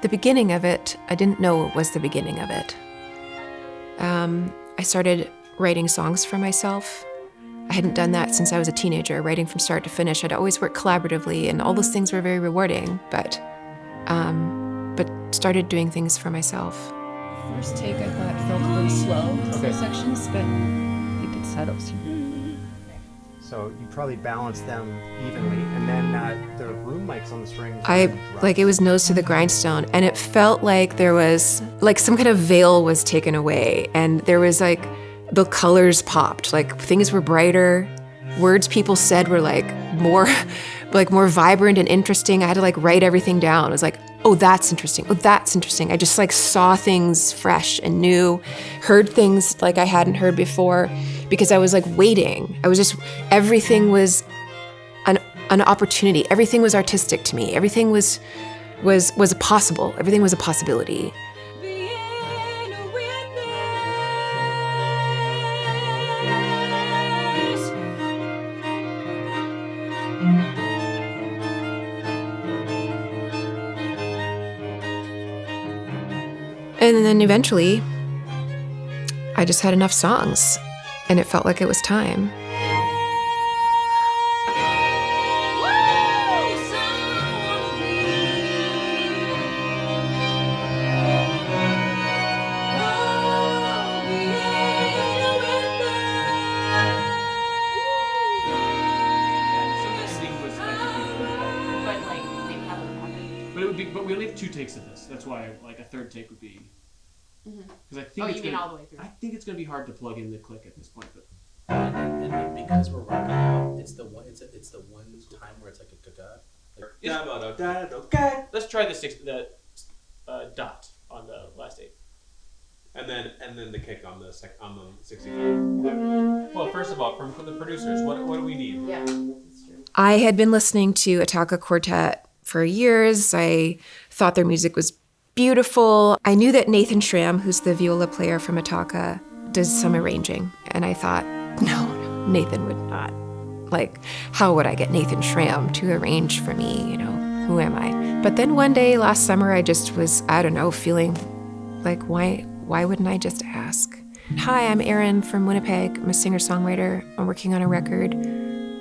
The beginning of it, I didn't know it was the beginning of it. I started writing songs for myself. I hadn't done that since I was a teenager, writing from start to finish. I'd always worked collaboratively, and all those things were very rewarding, but started doing things for myself. First take, I thought, felt a little slow, some sections, but I think it settles. So you probably balanced them evenly, and then the room mics on the strings. It was nose to the grindstone, and it felt like there was like some kind of veil was taken away, and there was like the colors popped, like things were brighter, words people said were like more vibrant and interesting. I had to like write everything down. It was like, oh, that's interesting. Oh, that's interesting. I just like saw things fresh and new, heard things like I hadn't heard before, because I was like waiting. Everything was an opportunity. Everything was artistic to me. Everything was possible. Everything was a possibility. And then eventually, I just had enough songs, and it felt like it was time. But we only have 2 takes of this. That's why like a third take would be. Because I think you mean all the way through? I think it's gonna be hard to plug in the click at this point, but. And because we're rocking out, it's the one time where it's like a gaga. Let's try the dot on the last 8. And then the kick on the 65. Well, first of all, from the producers, what do we need? Yeah, that's true. I had been listening to Attacca Quartet for years. I thought their music was beautiful. I knew that Nathan Schram, who's the viola player from Attacca, does some arranging. And I thought, no, Nathan would not. Like, how would I get Nathan Schram to arrange for me? You know, who am I? But then one day last summer, I just was, I don't know, feeling like, why wouldn't I just ask? Hi, I'm Erin from Winnipeg. I'm a singer-songwriter. I'm working on a record.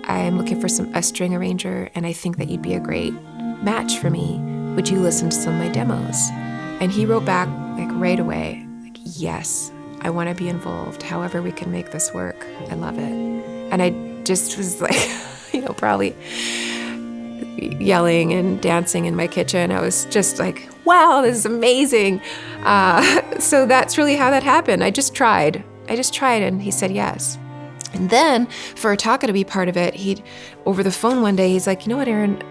I'm looking for a string arranger, and I think that you'd be a great match for me. Would you listen to some of my demos? And he wrote back like right away, like, yes, I want to be involved. However we can make this work. I love it. And I just was like, probably yelling and dancing in my kitchen. I was just like, wow, this is amazing. So that's really how that happened. I just tried, and he said yes. And then for Attacca to be part of it, over the phone one day, he's like, you know what, Erin,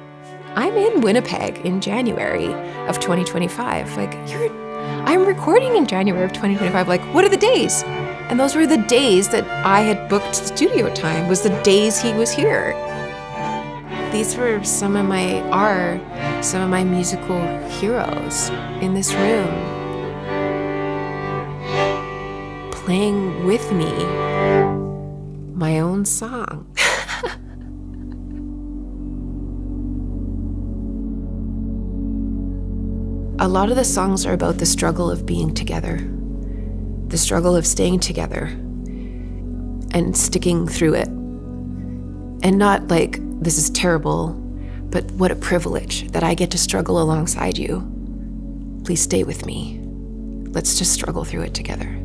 I'm in Winnipeg in January of 2025. Like, I'm recording in January of 2025. Like, what are the days? And those were the days that I had booked studio time, was the days he was here. These were some of my musical heroes in this room, playing with me my own song. A lot of the songs are about the struggle of being together, the struggle of staying together and sticking through it. And not like, this is terrible, but what a privilege that I get to struggle alongside you. Please stay with me. Let's just struggle through it together.